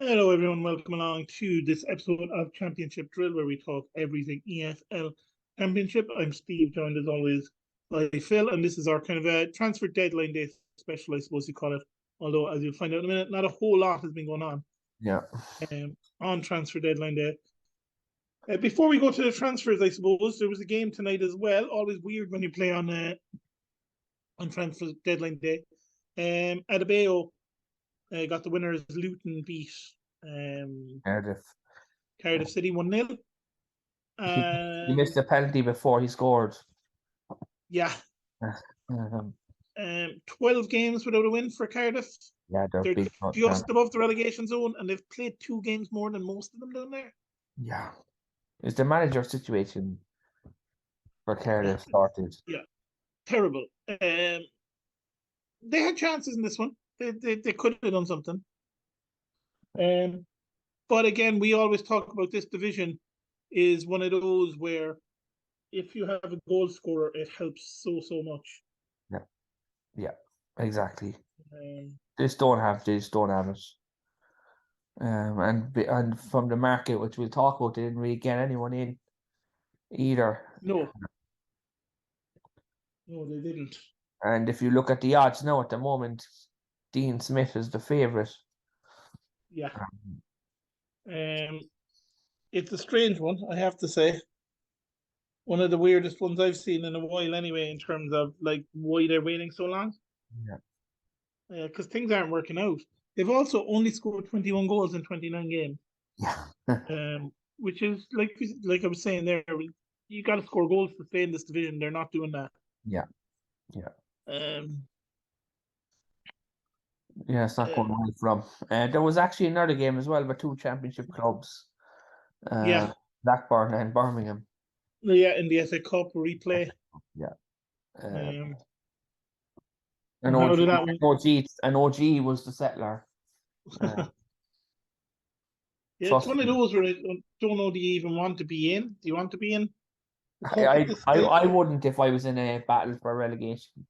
Hello, everyone. Welcome along to this episode of Championship Drill, where we talk everything EFL Championship. I'm Steve, joined as always by Phil, and this is our kind of a transfer deadline day special, I suppose you call it. Although, as you'll find out in a minute, not a whole lot has been going on transfer deadline day. Before we go to the transfers, I suppose there was a game tonight as well. Always weird when you play on transfer deadline day. Adebayo got the winners. Luton beat Cardiff City 1-0. He missed a penalty before he scored. Yeah. 12 games without a win for Cardiff. Yeah, they're big, just above the relegation zone, and they've played 2 games more than most of them down there. Yeah. Is the manager situation for Cardiff started? Yeah. Terrible. They had chances in this one. They could have done something. But again, we always talk about this division is one of those where if you have a goal scorer, it helps so much. Yeah, exactly. They just don't have it. And from the market, which we'll talk about, they didn't really get anyone in either. No, they didn't. And if you look at the odds now at the moment, Dean Smith is the favourite. Yeah. It's a strange one, I have to say. One of the weirdest ones I've seen in a while anyway, in terms of like why they're waiting so long. Yeah. Because things aren't working out. They've also only scored 21 goals in 29 games. Yeah. Which is like I was saying there, you got to score goals to stay in this division. They're not doing that. Yeah. Yeah, it's not going away from. There was actually another game as well, but 2 championship clubs. Blackburn and Birmingham. Yeah, in the FA Cup replay. Yeah. And OG was the settler. Yeah, it's one of those where I don't know, do you even want to be in? Do you want to be in? I wouldn't if I was in a battle for relegation.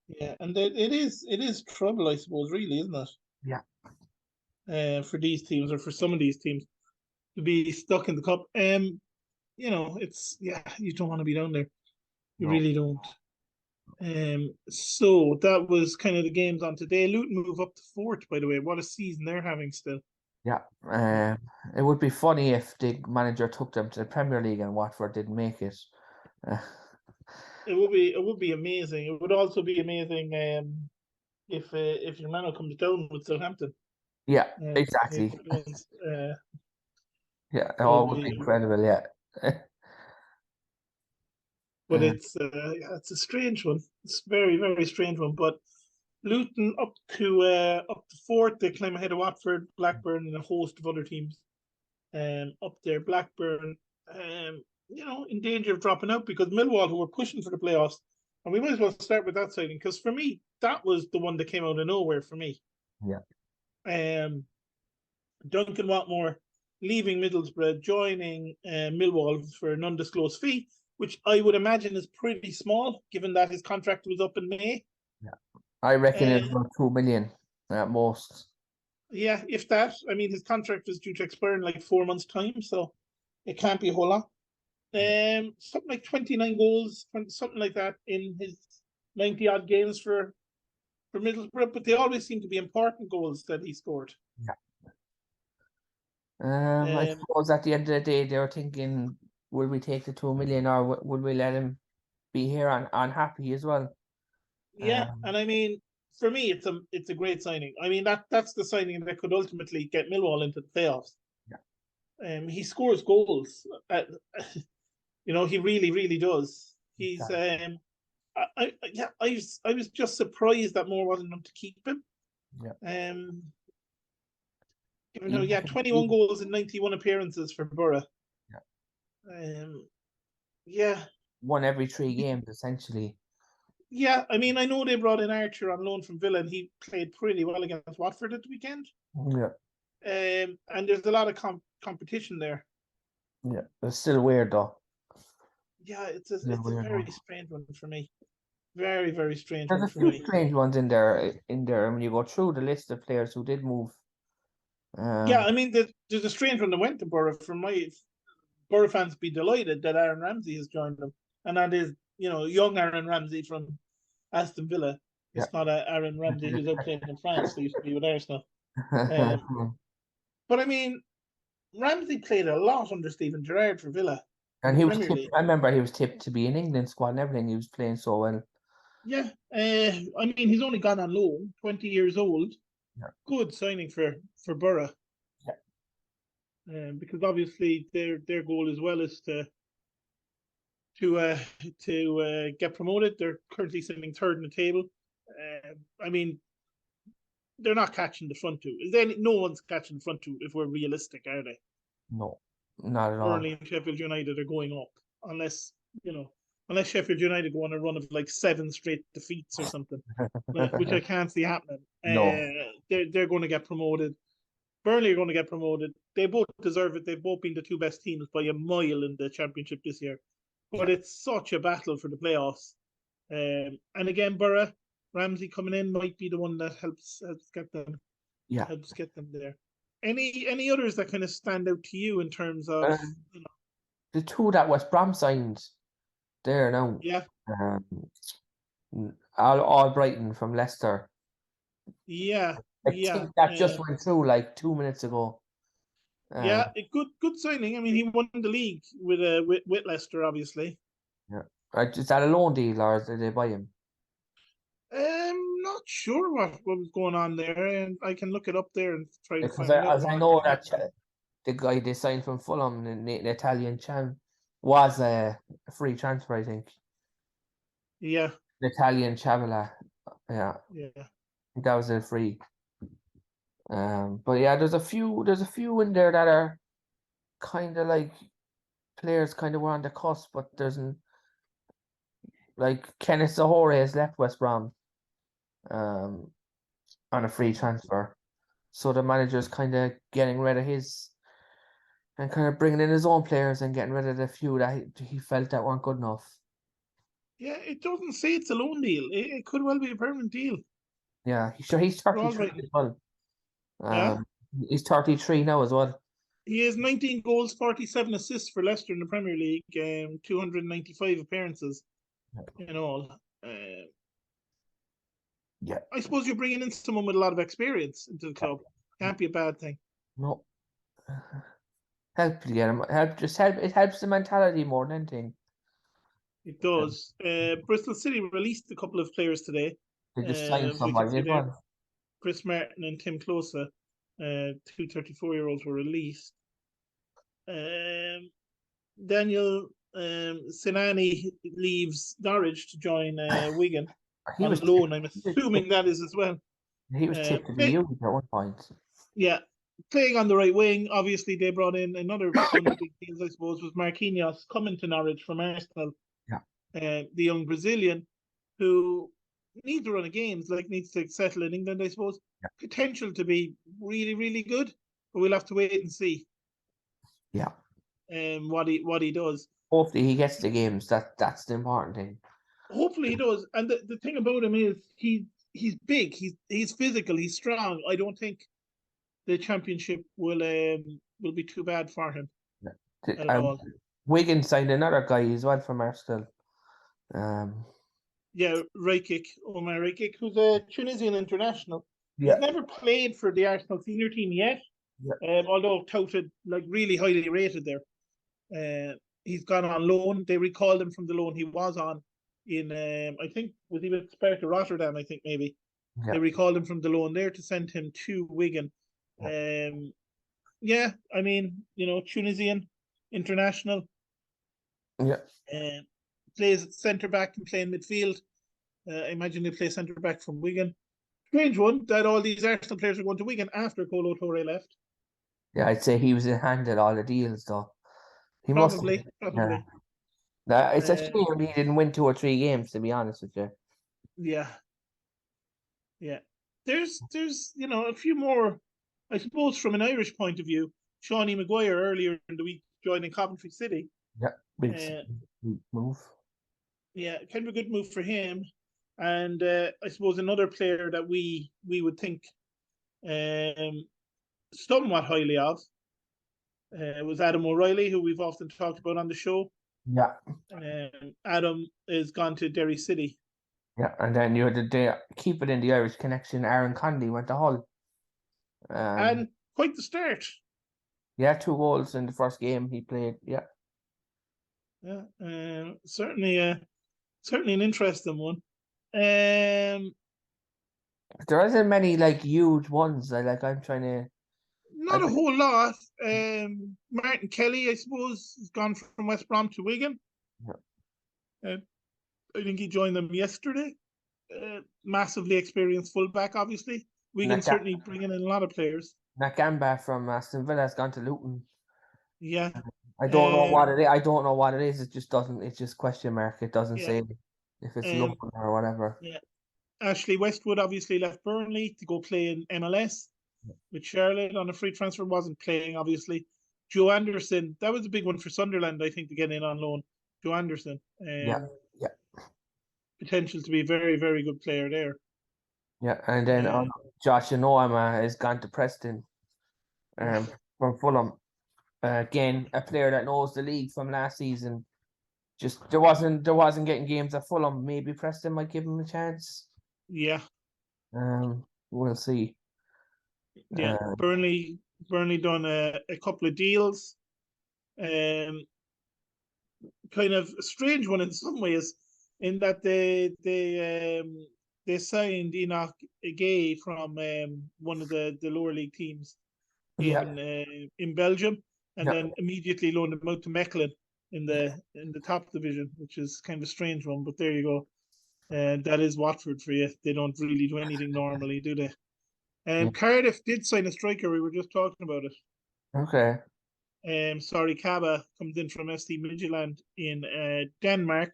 Yeah, and it is trouble, I suppose, really, isn't it? Yeah. For these teams, or for some of these teams, to be stuck in the cup. It's you don't want to be down there. You really don't. So that was kind of the games on today. Luton move up to 4th, by the way. What a season they're having still. Yeah. It would be funny if the manager took them to the Premier League and Watford didn't make it. It would be amazing. It would also be amazing if your man comes down with Southampton. Yeah, exactly. Yeah, it would be incredible. Yeah. But it's a strange one. It's a very, very strange one. But Luton up to 4th, they climb ahead of Watford, Blackburn, and a host of other teams. Up there, Blackburn, in danger of dropping out because Millwall, who were pushing for the playoffs, and we might as well start with that signing because for me that was the one that came out of nowhere for me. Yeah. Duncan Watmore leaving Middlesbrough, joining Millwall for an undisclosed fee, which I would imagine is pretty small, given that his contract was up in May. Yeah, I reckon it's about 2 million at most. Yeah, if that. I mean, his contract is due to expire in like 4 months' time, so it can't be a whole lot. Something like 29 goals, something like that in his 90-odd games for Middlesbrough, but they always seem to be important goals that he scored. Yeah. I suppose at the end of the day, they were thinking, will we take the 2 million or would we let him be here unhappy as well? Yeah, and I mean, for me, it's a great signing. I mean, that's the signing that could ultimately get Millwall into the playoffs. Yeah. He scores goals. He really, really does. He's I was just surprised that more wasn't enough to keep him. Yeah. 21 goals in 91 appearances for Borough. Yeah. Won every 3 games essentially. Yeah, I mean, I know they brought in Archer on loan from Villa, and he played pretty well against Watford at the weekend. Yeah. And there's a lot of competition there. Yeah, it's still weird though. Yeah, it's a very strange one for me. Very, very strange. There's a few strange ones in there when you go through the list of players who did move Yeah, I mean, there's a strange one that went to Borough. From my Borough fans be delighted that Aaron Ramsey has joined them, and that is, young Aaron Ramsey from Aston Villa. yeah. It's not a Aaron Ramsey who's out playing in France. They used to be with Arsenal. Um, but I mean, Ramsey played a lot under Steven Gerrard for Villa in And the he was Premier tipped. League. I remember he was tipped to be in England squad and everything. He was playing so well. Yeah, I mean, he's only gone on loan, 20 years old. Yeah. Good signing for Borough. Yeah. Because obviously their goal as well is to uh, to get promoted. They're currently sitting third in the table. I mean, they're not catching the front two. No one's catching the front two if we're realistic, are they? No, not at all. Burnley and Sheffield United are going up unless you know unless Sheffield United go on a run of like 7 straight defeats or something, which I can't see happening. No. They're going to get promoted. Burnley are going to get promoted. They both deserve it. They've both been the two best teams by a mile in the championship this year. But it's such a battle for the playoffs. And again, Borough, Ramsey coming in might be the one that helps Yeah. get them there. Any others that kind of stand out to you in terms of The two that West Brom signed there now. yeah, All Brighton from Leicester. yeah, I yeah, think that just went through like 2 minutes ago. yeah, a good signing. I mean, he won the league with Leicester, obviously. Yeah. Is that a loan deal or did they buy him? Not sure what was going on there, and I can look it up there and try to Because find out as I what know that happened. the guy they signed from Fulham, the Italian champ, was a free transfer, I think. Yeah, The Italian Chavala. Yeah, yeah, that was a free. But yeah, there's a few in there that are kind of like players kind of were on the cusp, but there's like Kenneth Zahore has left West Brom on a free transfer. So the manager's kind of getting rid of his and kind of bringing in his own players and getting rid of the few that he felt that weren't good enough. yeah. It doesn't say it's a loan deal. It could well be a permanent deal. Yeah, he's We're all 33 right. as well. Yeah, He's 33 now as well. he has 19 goals, 47 assists for Leicester in the Premier League, 295 appearances in all. Yeah. I suppose you're bringing in someone with a lot of experience into the club. Can't be a bad thing. No. Help to get him. Help. It helps the mentality more than anything. It does. Bristol City released a couple of players today. They just signed We can somebody see as there, well. Chris Martin and Tim Closa, two 34-year-olds were released. Daniel Sinani leaves Norwich to join Wigan He on was loan. I'm tipped, assuming that is as well. he was tipped to be used at one point. Yeah, playing on the right wing. Obviously, they brought in another one of the big deals, I suppose, was Marquinhos coming to Norwich from Arsenal. Yeah. The young Brazilian who needs to run a games, like needs to settle in England, I suppose. Yeah. Potential to be really, really good, but we'll have to wait and see. Yeah. What he does. Hopefully he gets the games. That's the important thing. Hopefully he does. And the thing about him is he's big, he's physical, he's strong. I don't think the championship will be too bad for him at all. Wigan signed another guy as well from Arsenal. Yeah, Omar Rakic, who's a Tunisian international. Yeah. He's never played for the Arsenal senior team yet, although touted, like really highly rated there. He's gone on loan. They recalled him from the loan he was on in, I think, was he with Sparta Rotterdam, I think maybe. Yeah. They recalled him from the loan there to send him to Wigan. Yeah, I mean, Tunisian international. Yeah. Plays centre back and playing midfield. I imagine they play centre back from Wigan. Strange one that all these Arsenal players are going to Wigan after Kolo Toure left. Yeah, I'd say he was in hand at all the deals though. He Probably. Yeah. It's a shame he didn't win 2 or 3 games, to be honest with you. Yeah. Yeah. There's a few more, I suppose, from an Irish point of view. Shawnee Maguire earlier in the week joining Coventry City. Yeah, big move. Yeah, kind of a good move for him. And I suppose another player that we would think somewhat highly of. It was Adam O'Reilly, who we've often talked about on the show. Yeah, Adam is gone to Derry City. yeah. And then you had the keep it in the Irish connection. Aaron Conley went to Hull. And quite the start. Yeah, 2 goals in the first game he played. Yeah, Yeah, certainly an interesting one. Um, there isn't many like huge ones. I'm trying to. Not a whole lot. Martin Kelly, I suppose, has gone from West Brom to Wigan. Yeah. I think he joined them yesterday. Massively experienced fullback, obviously. Wigan certainly bringing in a lot of players. Nakamba from Aston Villa has gone to Luton. Yeah. I don't know what it is. I don't know what it is. It just doesn't. It's just question mark. It doesn't Yeah. say if it's Luton or whatever. Yeah. Ashley Westwood obviously left Burnley to go play in MLS with Charlotte on a free transfer. Wasn't playing, obviously. Joe Anderson, that was a big one for Sunderland, I think, to get in on loan. Joe Anderson. Yeah. Potential to be a very, very good player there. Yeah, and then Josh Anoama has gone to Preston from Fulham. Again, a player that knows the league from last season. Just there wasn't getting games at Fulham. Maybe Preston might give him a chance. Yeah. We'll see. Yeah. Burnley done a couple of deals. Kind of a strange one in some ways, in that they signed Enoch Gay from one of the lower league teams in Belgium, and then immediately loaned him out to Mechelen in the top division, which is kind of a strange one. But there you go. That is Watford for you. They don't really do anything normally, do they? Cardiff did sign a striker. We were just talking about it. Okay. Sorry, Kaba comes in from ST Midtjylland in Denmark.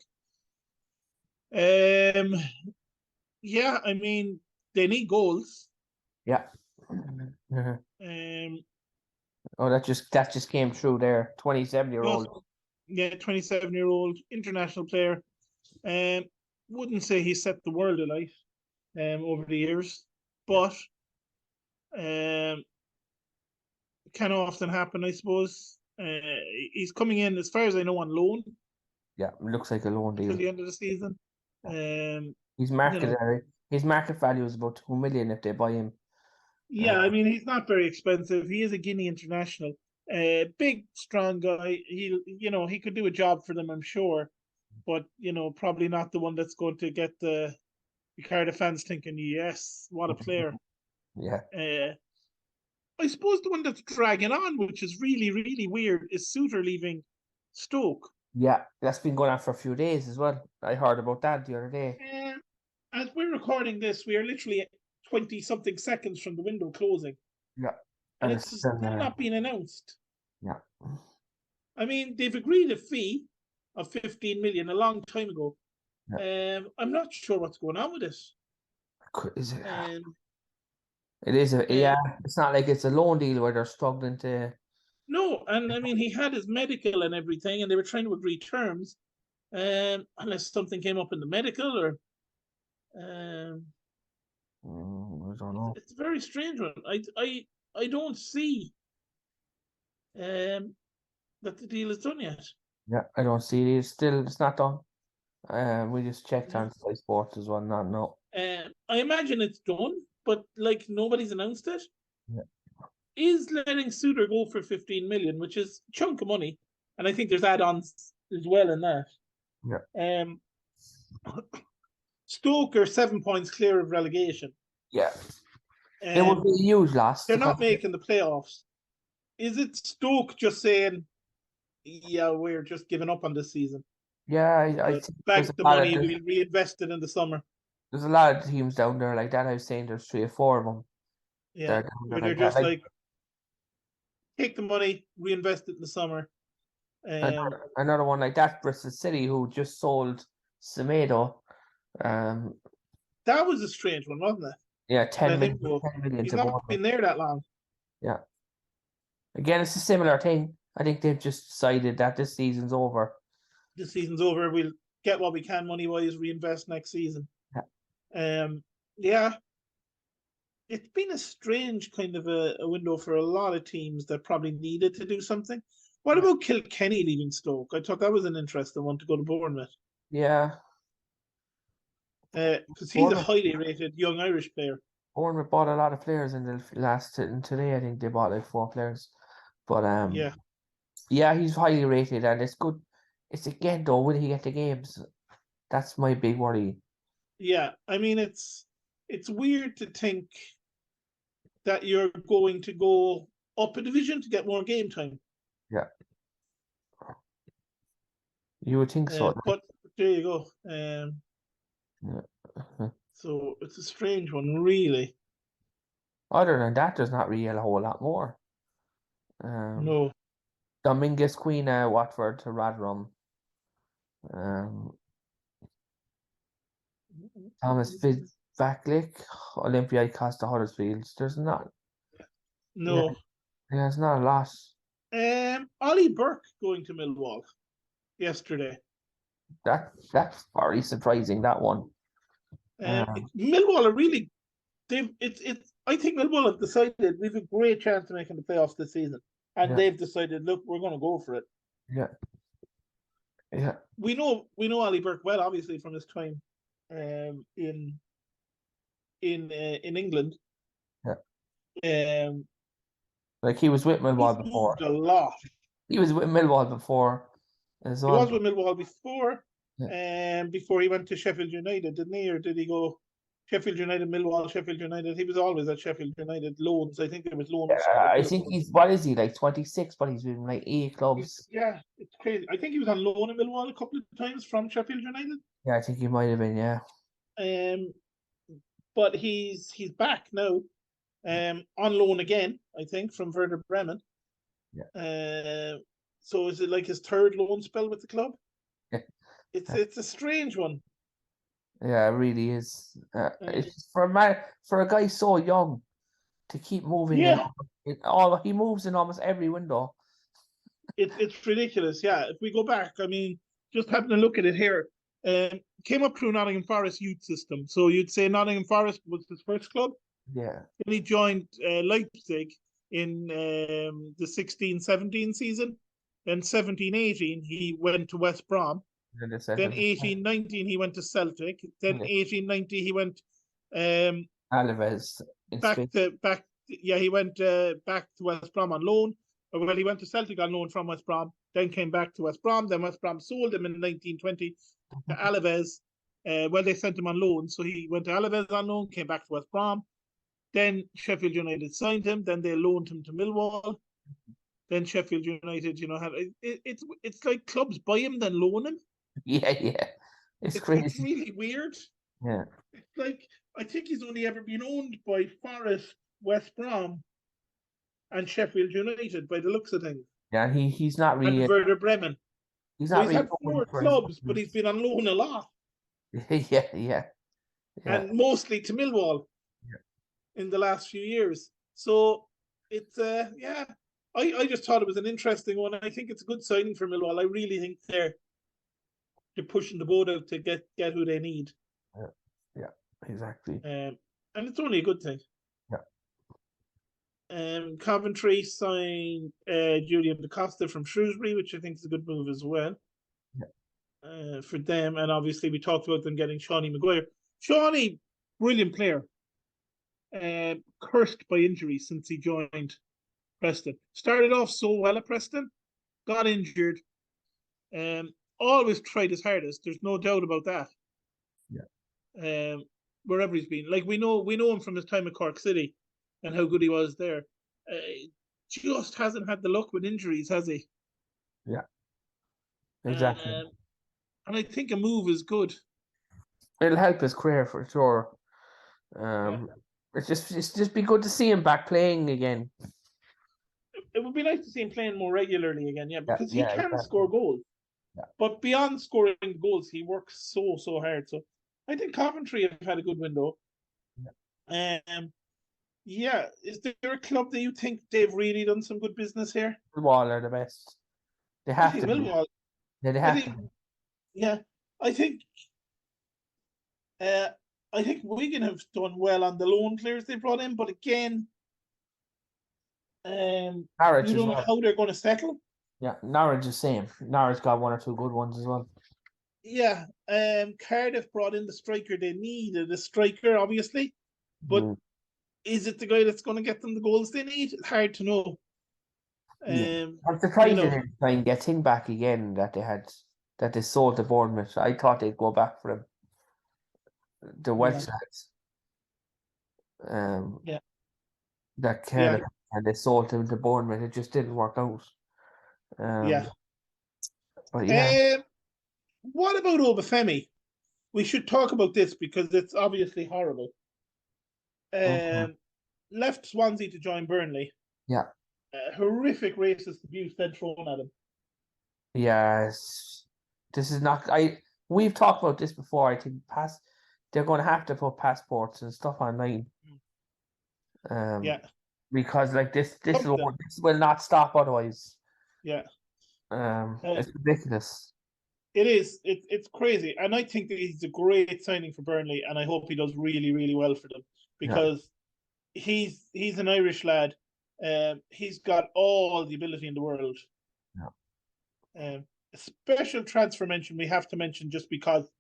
Yeah, I mean, they need goals. Yeah. That just came through there. 27-year-old. Yeah, 27-year-old international player. Wouldn't say he set the world alight over the years, but can often happen, I suppose. He's coming in, as far as I know, on loan. Yeah, looks like a loan deal Till the end of the season. His market value is about 2 million if they buy him. Yeah, I mean, he's not very expensive. He is a Guinea international. Big, strong guy. He could do a job for them, I'm sure. But, probably not the one that's going to get the Cardiff fans thinking, yes, what a player. Yeah. I suppose the one that's dragging on, which is really, really weird, is Suter leaving Stoke. Yeah, that's been going on for a few days as well. I heard about that the other day. As we're recording this, we are literally 20-something seconds from the window closing. Yeah. And it's still not been announced. Yeah. I mean, they've agreed a fee of 15 million a long time ago. Yeah. I'm not sure what's going on with it. Is it? It is it's not like it's a loan deal where they're struggling to. No, and I mean, he had his medical and everything, and they were trying to agree terms, unless something came up in the medical or. I don't know. It's a very strange one. I don't see that the deal is done yet. Yeah, I don't see it. It's not done. We just checked on Sky Sports as well. No. I imagine it's done, but nobody's announced it. Yeah. Is letting Suter go for 15 million, which is a chunk of money, and I think there's add-ons as well in that. Yeah. Stoke are 7 points clear of relegation. Yeah. It would be a huge loss. They're not making the playoffs. Is it Stoke just saying, yeah, we're just giving up on this season? Yeah, I think back the money, we'll reinvest it in the summer. There's a lot of teams down there like that. I was saying there's 3 or 4 of them. Yeah, they're just take the money, reinvest it in the summer. Another one like that, Bristol City, who just sold Semedo. That was a strange one, wasn't it? Yeah, 10 million. He's not been there that long. Yeah. Again, it's a similar thing. I think they've just decided that this season's over. This season's over. We'll get what we can money-wise, reinvest next season. Yeah. Yeah. it's been a strange kind of a window for a lot of teams that probably needed to do something. What Yeah. about Kilkenny leaving Stoke? I thought that was an interesting one to go to Bournemouth. Yeah. Because he's a Bournemouth, highly rated young Irish player. Bournemouth bought a lot of players in the last and today I think they bought like 4 players. But Yeah, yeah, he's highly rated and it's good. It's again though, will he get the games? That's my big worry. yeah. I mean, it's weird to think that you're going to go up a division to get more game time. Yeah. You would think so. But there you go. Yeah. So it's a strange one, really. Other than that, there's not really a whole lot more. Um, No. Dominguez Queen, Watford to Rotherham. Um, Thomas Vaklik, Olympiacos to Huddersfield. There's not, yeah, No. there's not a lot. Ollie Burke going to Millwall yesterday. That's very surprising. That one. Millwall are really it's I think Millwall have decided we've a great chance of making the playoffs this season. And Yeah, they've decided, look, we're gonna go for it. yeah, yeah. We know Ollie Burke well, obviously, from his time in England. Yeah. Um Like he was with he's Millwall before. moved a lot. He was with Millwall before as He was well. with Millwall before, Yeah. before he went to Sheffield United, didn't he? Or did he go Sheffield United, Millwall, Sheffield United? He was always at Sheffield United. Loans, I think it was loans. I think he's what is he like 26, but he's been like 8 clubs. Yeah, it's crazy. I think he was on loan in Millwall a couple of times from Sheffield United. Yeah, I think he might have been. Yeah, Um, but he's back now, on loan again. I think from Werder Bremen. yeah, So is it like his third loan spell with the club? yeah. It's a strange one. Yeah, it really is. Um, It's for a guy so young to keep moving yeah, in all he moves in almost every window. it's ridiculous. Yeah, if we go back, I mean, just having a look at it here, came up through Nottingham Forest youth system. So you'd say Nottingham Forest was his first club. Yeah, Then he joined Leipzig in the 16-17 season. Then 17-18 he went to West Brom. in the Then second. 18-19 he went to Celtic. Then Yeah. 18-90 he went um, Alves in Spain. he went back to West Brom on loan. Well, he went to Celtic on loan from West Brom, then came back to West Brom. Then West Brom sold him in 1920 to Alaves. Well, they sent him on loan, so he went to Alaves on loan, came back to West Brom. Then Sheffield United signed him. Then they loaned him to Millwall. Then Sheffield United, had it's like clubs buy him then loan him. Yeah, yeah. It's It's crazy. really weird. Yeah. It's like I think he's only ever been owned by Forest, West Brom, and Sheffield United by the looks of things, Yeah, he's not and really Werder Bremen. he's So not he's really had known four for his clubs, but he's been on loan a lot, yeah, yeah, yeah, and mostly to Millwall yeah. in the last few years. So it's yeah. I just thought it was an interesting one. I think it's a good signing for Millwall. I really think they're pushing the boat out to get who they need. Yeah, yeah, exactly. And it's only a good thing. Yeah. Coventry signed Julian DaCosta from Shrewsbury, which I think is a good move as well. Yeah. For them. And obviously, we talked about them getting Shawnee Maguire. Shawnee, brilliant player. Cursed by injuries since he joined Preston. Started off so well at Preston, got injured. Always tried his hardest. There's no doubt about that. Yeah. Wherever he's been, like we know him from his time at Cork City, and how good he was there. Just hasn't had the luck with injuries, has he? Yeah. Exactly. And I think a move is good. It'll help his career for sure. Yeah. It's just be good to see him back playing again. It would be nice to see him playing more regularly again, because he can exactly. score goals. Yeah. But beyond scoring goals, he works so hard. So I think Coventry have had a good window. Yeah. Is there a club that you think they've really done some good business here? Millwall are the best. They I have think to be. Millwall. Yeah, they I have to think, be. yeah, I think I think Wigan have done well on the loan players they brought in, but again, Norwich you as don't know well. how they're going to settle. Yeah, Norwich the same. Norwich got one or two good ones as well. Yeah, Cardiff brought in the striker they needed, a striker, obviously, but Mm. is it the guy that's going to get them the goals they need? It's hard to know. Yeah. I'm You surprised they know, didn't try and get him back again that they sold to Bournemouth. I thought they'd go back for him. The yeah, Welsh lads. Um yeah, that yeah, Cardiff and they sold him to Bournemouth. It just didn't work out. yeah. Um but yeah. Um, what about Obafemi? We should talk about this because it's obviously horrible. Okay. Um, left Swansea to join Burnley. Yeah. Horrific racist abuse then thrown at him. Yes. This is not we've talked about this before. I think they're gonna have to put passports and stuff online. Um Yeah, because like something. this will not stop otherwise. Yeah, uh, It's ridiculous. it is. It's crazy, and I think that he's a great signing for Burnley, and I hope he does really, really well for them Yeah. because he's an Irish lad. He's got all the ability in the world. Yeah. A special transfer mention we have to mention just because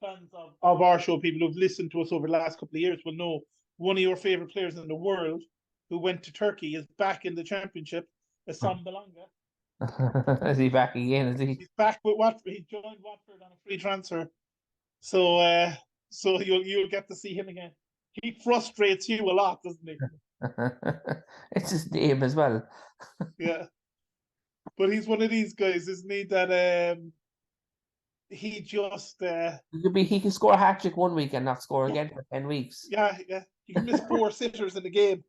fans of our show, people who've listened to us over the last couple of years will know one of your favorite players in the world who went to Turkey is back in the championship, Hassan Belanga. Is he back again? Is he? He's back with Watford. He joined Watford on a free transfer. So you'll get to see him again. He frustrates you a lot, doesn't he? It's his name as well. Yeah. But he's one of these guys, isn't he? That he just He can score a hat trick one week and not score again for 10 weeks. yeah. He can miss 4 sitters in the game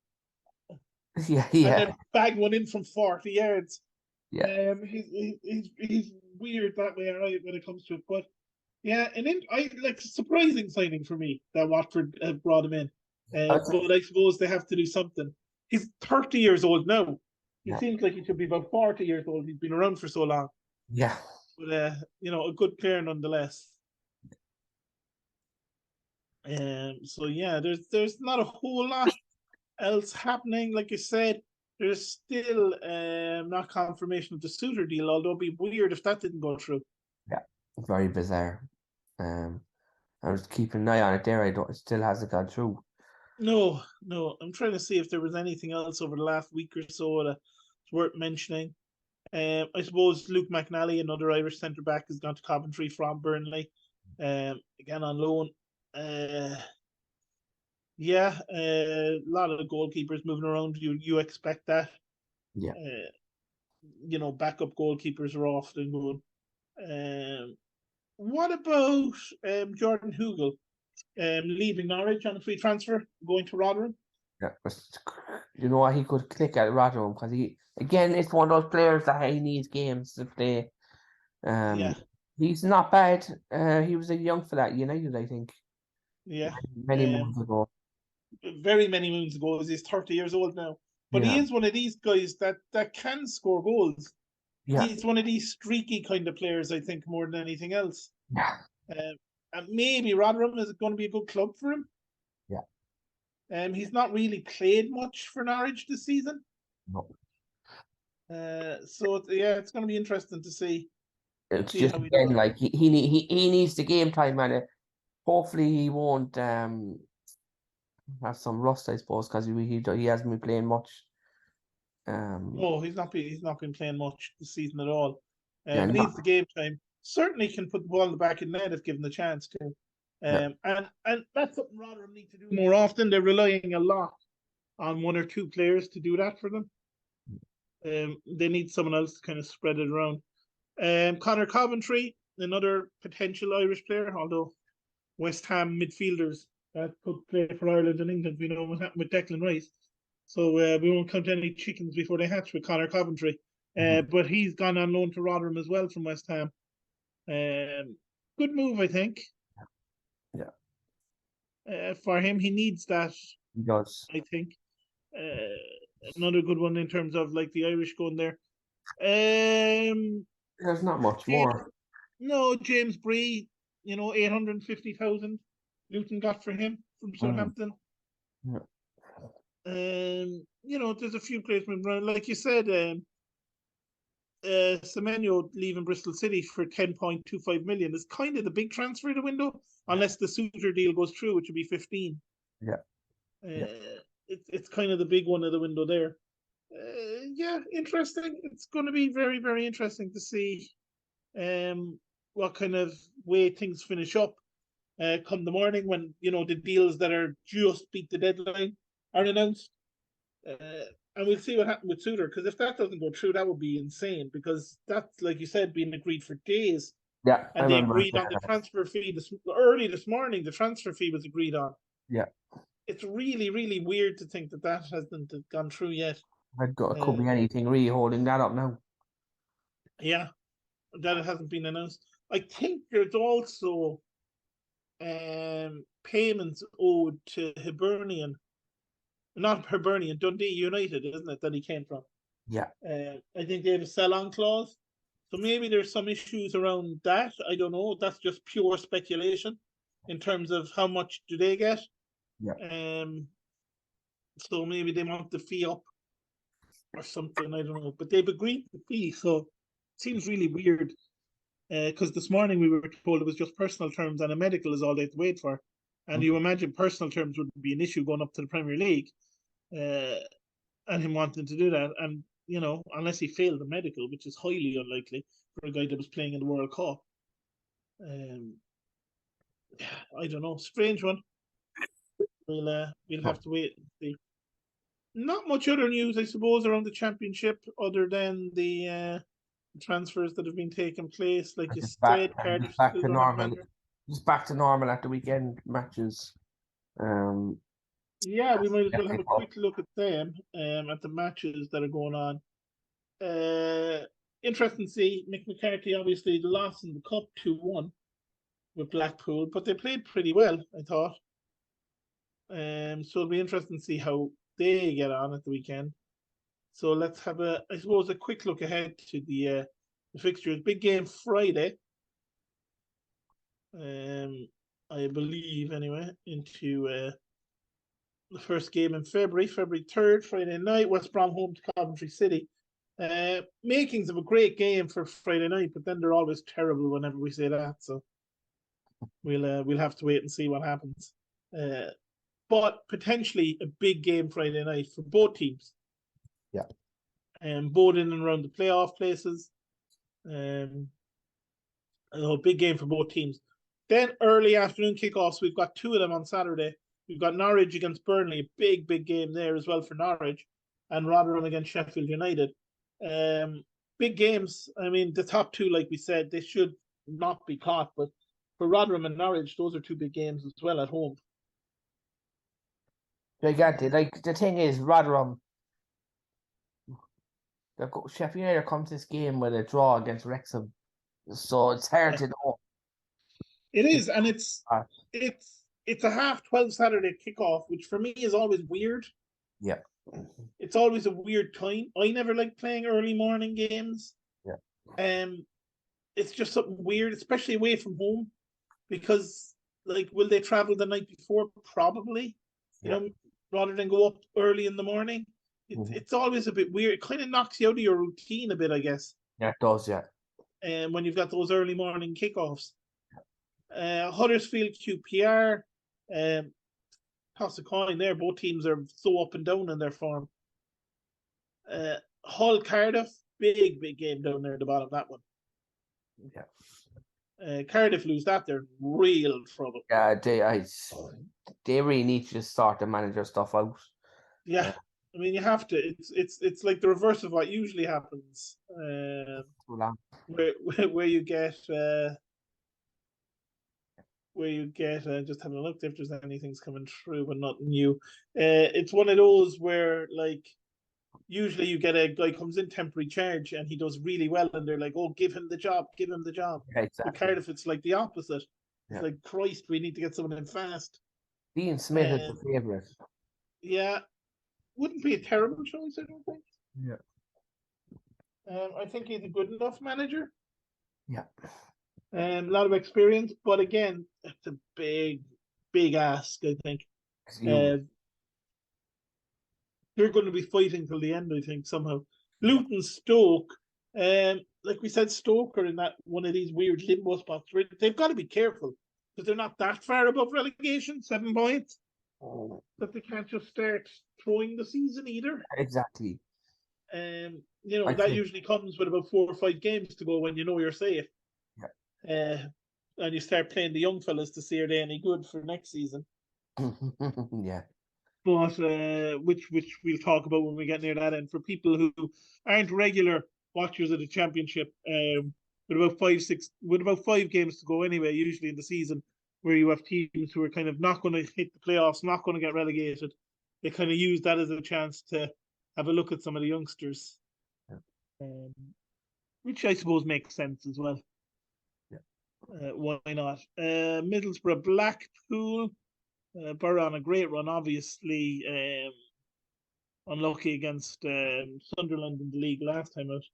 Yeah, and yeah, then bang one in from 40 yards. yeah. He's weird that way, right, when it comes to it. But yeah, I like surprising signing for me that Watford brought him in. That's- But I suppose they have to do something. He's 30 years old now. He yeah, seems like he should be about 40 years old. He's been around for so long. yeah. But a good player nonetheless. So yeah, there's not a whole lot else happening. Like I said, there's still not confirmation of the Suter deal, although it'd be weird if that didn't go through. Yeah, very bizarre. Um, I was keeping an eye on it there. It still hasn't gone through. No. I'm trying to see if there was anything else over the last week or so that's worth mentioning. I suppose Luke McNally, another Irish centre back, has gone to Coventry from Burnley. Again on loan. Yeah, a lot of the goalkeepers moving around. You expect that. Yeah, Backup goalkeepers are often good. What about Jordan Hugel leaving Norwich on a free transfer, going to Rotherham? yeah. You know what? He could click at Rotherham because it's one of those players that he needs games to play. Yeah, He's not bad. He was a young for that United, I think, yeah. many months ago. Very many moons ago. He's 30 years old now, but he Yeah, is one of these guys that can score goals. yeah, He's one of these streaky kind of players, I think, more than anything else. yeah, Um, and maybe Rotherham is going to be a good club for him. yeah. He's not really played much for Norwich this season. No. It's going to be interesting to see It's see just how he does. again like he needs the game time and hopefully he won't have some rust, I suppose, because he hasn't been playing much. No, he's not been playing much this season at all. Yeah, Needs the game time. Certainly can put the ball in the back of the net if given the chance to. yeah, And that's something Rotherham need to do more often. They're relying a lot on one or two players to do that for them. They need someone else to kind of spread it around. Connor Coventry, another potential Irish player, although West Ham midfielders that could play for Ireland and England. We know what happened with Declan Rice. So we won't count any chickens before they hatch with Connor Coventry. mhm, But he's gone on loan to Rotherham as well from West Ham. Good move, I think, yeah. for him. He needs that, He does. I think. Another good one in terms of like the Irish going there. Um, There's not much James, more. no, James Bree, 850,000. Luton got for him from Mm. Southampton. Yeah. There's a few players moving around. Like you said, Semenyo leaving Bristol City for 10.25 million is kind of the big transfer in the window, unless the Suter deal goes through, which would be 15. Yeah. Yeah. It's kind of the big one of the window there. Yeah, interesting. It's going to be very, very interesting to see what kind of way things finish up come the morning when the deals that are just beat the deadline are announced. And we'll see what happens with Suter, because if that doesn't go through, that would be insane, because that's, like you said, being agreed for days. Yeah, I And they remember. agreed on the transfer fee early this morning. The transfer fee was agreed on. Yeah. It's really, really weird to think that hasn't gone through yet. It could be anything really holding that up now. Yeah, that it hasn't been announced. I think there's also payments owed to Hibernian, not Hibernian, Dundee United, isn't it, that he came from? Yeah. I think they have a sell-on clause. So maybe there's some issues around that. I don't know. That's just pure speculation in terms of how much do they get. Yeah. So maybe they want the fee up or something. I don't know. But they've agreed the fee, so it seems really weird. Because this morning we were told it was just personal terms and a medical is all they had to wait for. And you imagine personal terms would be an issue going up to the Premier League, and him wanting to do that. And unless he failed the medical, which is highly unlikely for a guy that was playing in the World Cup. I don't know, strange one. We'll have to wait and see. Not much other news, I suppose, around the championship other than the transfers that have been taking place. Like you said, Cardiff Back still to don't have normal. manager. Just back to normal at the weekend matches. Yeah, we might as well have a Cup. quick look at them, at the matches that are going on. Interesting to see Mick McCarthy obviously lost in the cup 2-1 with Blackpool, but they played pretty well, I thought. So it'll be interesting to see how they get on at the weekend. So let's have I suppose, a quick look ahead to the fixtures. Big game Friday. I believe anyway, into the first game in February 3rd, Friday night, West Brom home to Coventry City. Makings of a great game for Friday night, but then they're always terrible whenever we say that. So we'll have to wait and see what happens. But potentially a big game Friday night for both teams. Yeah. Both in and around the playoff places. A big game for both teams. Then early afternoon kickoffs, we've got two of them on Saturday. We've got Norwich against Burnley, a big, big game there as well for Norwich, and Rotherham against Sheffield United. Big games. I mean, the top two, like we said, they should not be caught, but for Rotherham and Norwich, those are two big games as well at home. Gigantic. Like, the thing is, Rotherham, Sheffield United come to this game with a draw against Wrexham, so it's hard to know. It is, and it's a 12:30 Saturday kickoff, which for me is always weird. Yeah. It's always a weird time. I never like playing early morning games. Yeah. It's just something weird, especially away from home, because will they travel the night before? Probably. Rather than go up early in the morning. It's always a bit weird. It kind of knocks you out of your routine a bit, I guess. Yeah, it does, yeah. When you've got those early morning kickoffs. Huddersfield QPR, toss a coin there. Both teams are so up and down in their form. Hull Cardiff, big game down there at the bottom of that one. Yeah. Cardiff lose that, they're in real trouble. Yeah, they really need to just start the manager stuff out. Yeah. I mean, you have to. It's like the reverse of what usually happens. Where you get just having a look if there's anything's coming through, but not new. It's one of those where usually you get a guy comes in temporary charge and he does really well, and they're like, "Oh, give him the job." Yeah, exactly. With Cardiff, it's like the opposite. It's like, Christ, we need to get someone in fast. Dean Smith is the favourite. Yeah, wouldn't be a terrible choice, I don't think. Yeah. I think he's a good enough manager. Yeah. A lot of experience, but again, it's a big big ask, I think. It's huge. Uh, they're going to be fighting till the end, I think, somehow. Yeah. Luton, Stoke, like we said, Stoke are in that one of these weird limbo spots. They've got to be careful because they're not that far above relegation, 7 points, Oh, but they can't just start throwing the season either. exactly. I That think. usually comes with about 4 or 5 games to go when you know you're safe. Yeah. And you start playing the young fellas to see are they any good for next season. Yeah. But which we'll talk about when we get near that end. For people who aren't regular watchers of the championship, with about 5 games to go anyway, usually in the season, where you have teams who are kind of not going to hit the playoffs, not going to get relegated, they kind of use that as a chance to have a look at some of the youngsters, Yeah. which I suppose makes sense as well. Yeah. Why not? Middlesbrough, Blackpool. Borough on a great run, obviously. Unlucky against Sunderland in the league last time out.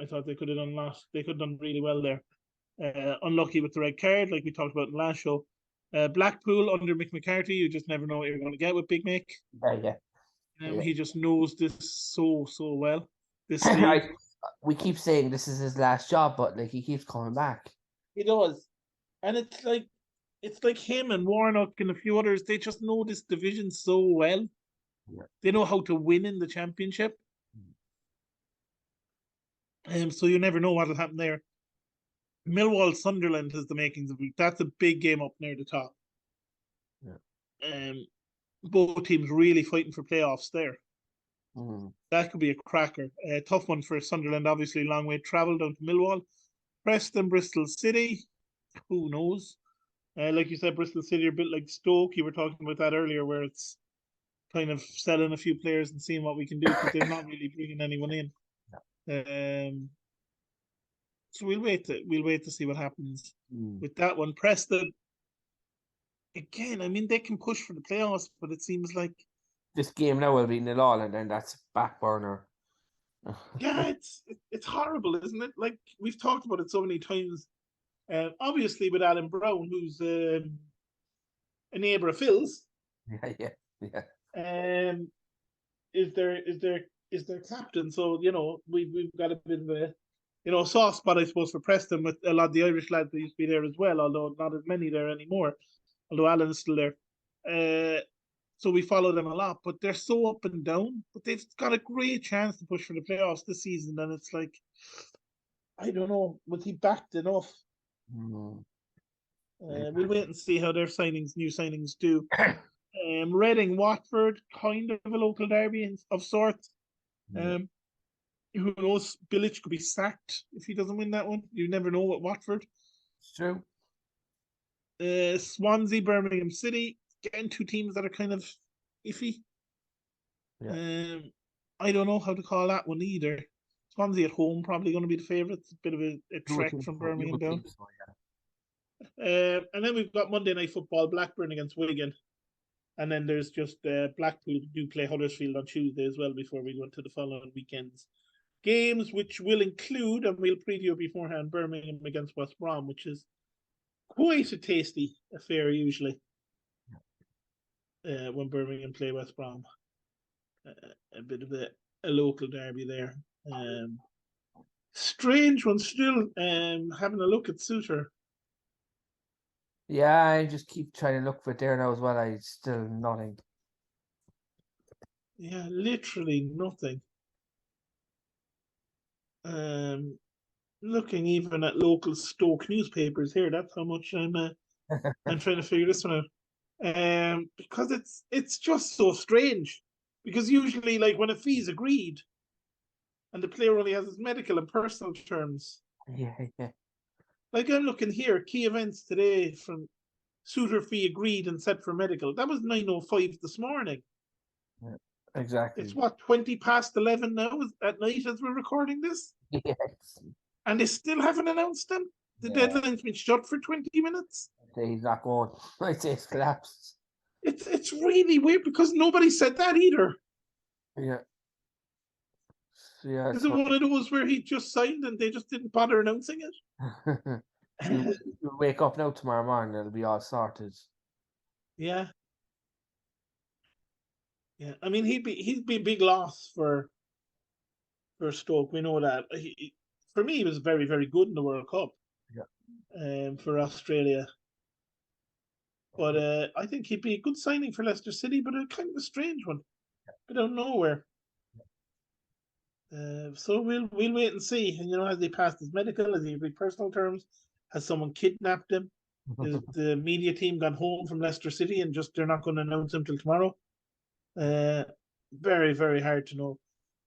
I thought they could have done lost. They could have done really well there. Unlucky with the red card, like we talked about in the last show. Blackpool under Mick McCarthy, you just never know what you're going to get with Big Mick. Yeah. Yeah. He just knows this so well. This league. We keep saying this is his last job, but like he keeps coming back. He does, and it's like him and Warnock and a few others. They just know this division so well. Yeah. They know how to win in the championship. So you never know what will happen there. Millwall Sunderland has the makings of that's a big game up near the top. Yeah. Both teams really fighting for playoffs there. Mm. That could be a cracker. A tough one for Sunderland, obviously, long way travel down to Millwall. Preston, Bristol City, who knows? Like you said, Bristol City are a bit like Stoke. You were talking about that earlier, where it's kind of selling a few players and seeing what we can do because they're not really bringing anyone in. So we'll wait to see what happens with that one. Preston, again, I mean they can push for the playoffs, but it seems like this game now will be 0-0, and then that's back burner. Yeah, it's horrible, isn't it? Like we've talked about it so many times. Obviously, with Alan Brown, who's a neighbour of Phil's, Yeah. is their captain. So we've got a bit of a soft spot, I suppose, for Preston with a lot of the Irish lads that used to be there as well. Although not as many there anymore. Although Alan's still there. So we follow them a lot, but they're so up and down. But they've got a great chance to push for the playoffs this season, and it's like, I don't know, was he backed enough? Mm. We'll wait and see how their new signings do. Reading, Watford, kind of a local derby of sorts. Who knows? Bilic could be sacked if he doesn't win that one. You never know at Watford. It's true. Swansea, Birmingham City. Getting two teams that are kind of iffy. Yeah. I don't know how to call that one either. Swansea at home probably going to be the favourites. A bit of a trek from Birmingham down. So, And then we've got Monday Night Football, Blackburn against Wigan. And then there's just Blackpool do play Huddersfield on Tuesday as well before we go into the following weekends. Games which will include, and we'll preview beforehand, Birmingham against West Brom, which is quite a tasty affair usually. When Birmingham play West Brom. A bit of a local derby there. Strange one still, having a look at Suter. Yeah, I just keep trying to look for it there now as well. I still nothing. Yeah, literally nothing. Looking even at local Stoke newspapers here. That's how much I'm trying to figure this one out. Because it's just so strange. Because usually, like when a fee is agreed, and the player only has his medical and personal terms. Yeah. Like I'm looking here, key events today from Suter fee agreed and set for medical. That was 9:05 this morning. Yeah, exactly. It's what 20 past 11 now at night as we're recording this. Yes. And they still haven't announced them. The deadline's been shut for 20 minutes. He's not going. I'd say it's collapsed. It's really weird because nobody said that either. Yeah. Yeah. Is it one of those where he just signed and they just didn't bother announcing it? You'll wake up now tomorrow morning, it'll be all sorted. Yeah, yeah. I mean, he'd be a big loss for Stoke. We know that. For me, he was very, very good in the World Cup. Yeah. For Australia. But I think he'd be a good signing for Leicester City, but a kind of a strange one. Bit out of nowhere. So we'll wait and see. And has he passed his medical? Has he agreed personal terms? Has someone kidnapped him? Is the media team gone home from Leicester City and just they're not going to announce him till tomorrow? Very, very hard to know.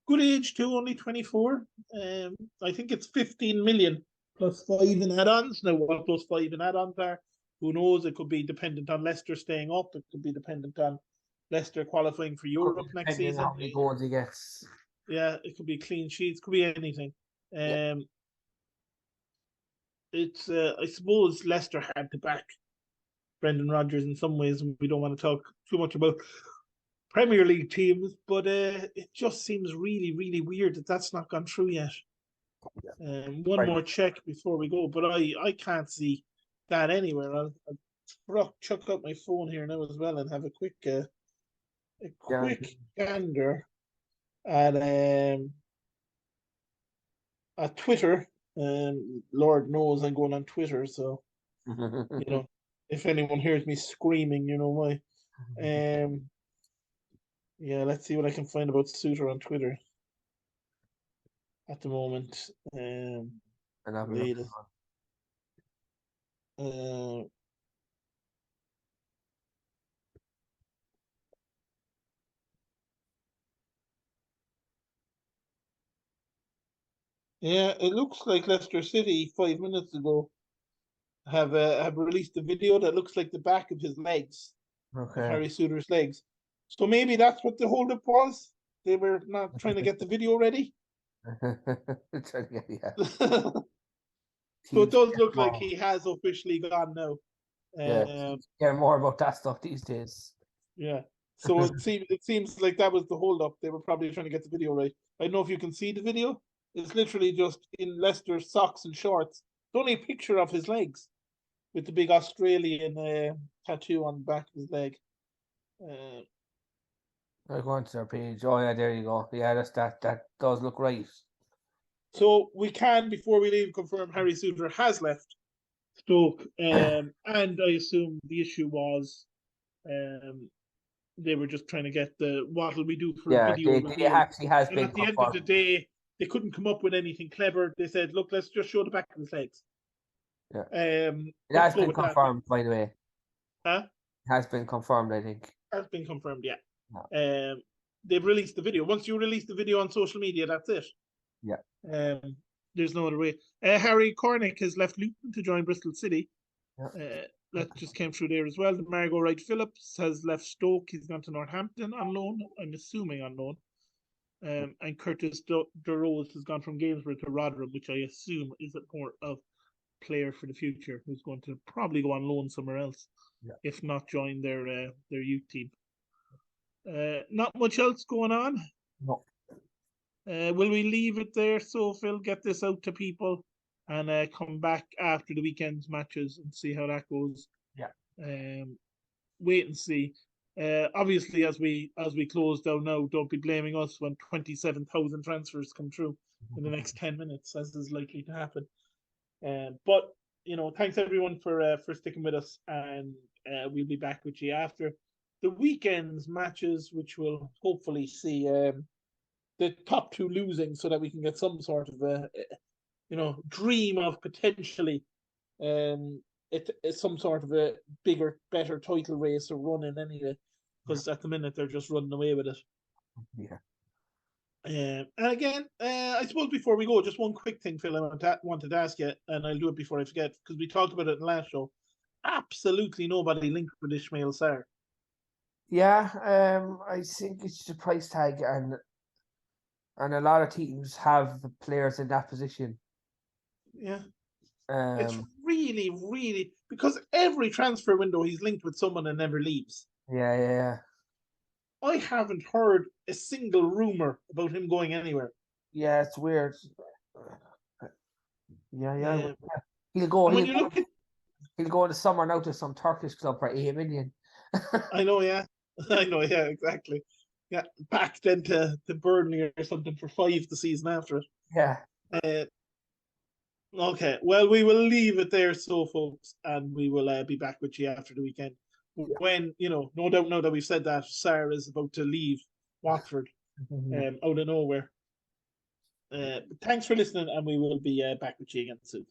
Good age too, only 24. I think it's 15 million plus 5 in add-ons. Now what those 5 in add-ons are, who knows? It could be dependent on Leicester staying up. It could be dependent on Leicester qualifying for Europe next Depending on season. how many goals he gets. Yeah, it could be clean sheets, could be anything. Yeah. It's I suppose Leicester had to back Brendan Rodgers in some ways. We don't want to talk too much about Premier League teams, but it just seems really, really weird that that's not gone through yet. One Right. more check before we go, but I can't see that anywhere. I'll chuck out my phone here now as well and have a quick gander at Twitter. Lord knows I'm going on Twitter, so if anyone hears me screaming, you know why. Yeah, let's see what I can find about Suter on Twitter at the moment. Latest. Yeah, it looks like Leicester City 5 minutes ago have released a video that looks like the back of his legs, of Okay. Harry Suter's legs. So maybe that's what the holdup was. They were not trying to get the video ready. Yeah. So it Teams does care look like more. he has officially gone now. Yeah, Um, teams care more about that stuff these days. yeah. So it seems like that was the holdup. They were probably trying to get the video right. I don't know if you can see the video. It's literally just in Leicester's socks and shorts. It's only a picture of his legs with the big Australian tattoo on the back of his leg. I go onto their page. Oh yeah, there you go. Yeah, that does look right. So we can, before we leave, confirm Harry Suter has left Stoke, and I assume the issue was they were just trying to get the what will we do for a Yeah, video they reveal. actually has And been at the end of the confirmed. day, they couldn't come up with anything clever. They said, "Look, let's just show the back of his legs." Yeah, it Let's has go been with that. confirmed, by the way. Huh? It has been confirmed, I think. Has been confirmed. Yeah. Yeah. They've released the video. Once you release the video on social media, that's it. Yeah. There's no other way. Harry Cornick has left Luton to join Bristol City. Yeah. That just came through there as well. Margot Wright Phillips has left Stoke. He's gone to Northampton on loan. I'm assuming on loan. And Curtis DeRose has gone from Gainsborough to Rotherham, which I assume is a more of player for the future who's going to probably go on loan somewhere else, if not join their youth team. Not much else going on. No. Will we leave it there, so Phil, get this out to people and come back after the weekend's matches and see how that goes? Yeah. Wait and see. Obviously, as we close down now, don't be blaming us when 27,000 transfers come through in the next 10 minutes, as is likely to happen. But thanks everyone for sticking with us, and we'll be back with you after the weekend's matches, which will hopefully see the top two losing, so that we can get some sort of a dream of potentially it's some sort of a bigger, better title race or running anyway. Because at the minute they're just running away with it. Yeah. And again, I suppose before we go, just one quick thing, Phil, I wanted to ask you, and I'll do it before I forget, because we talked about it in the last show. Absolutely nobody linked with Ishmael Sarr. Yeah, I think it's the price tag, and a lot of teams have the players in that position. Yeah. It's really, really, because every transfer window he's linked with someone and never leaves. Yeah. I haven't heard a single rumor about him going anywhere. Yeah, it's weird. Yeah. He'll go. And when He'll you go. look at, He'll go in the summer now to some Turkish club for 8 million. I know, yeah, I know, yeah, exactly. Yeah, back then to Burnley or something for 5 the season after it. Yeah. Okay, well, we will leave it there, so folks, and we will be back with you after the weekend. When, no doubt now that we've said that, Sarah is about to leave Watford out of nowhere. Thanks for listening, and we will be back with you again soon.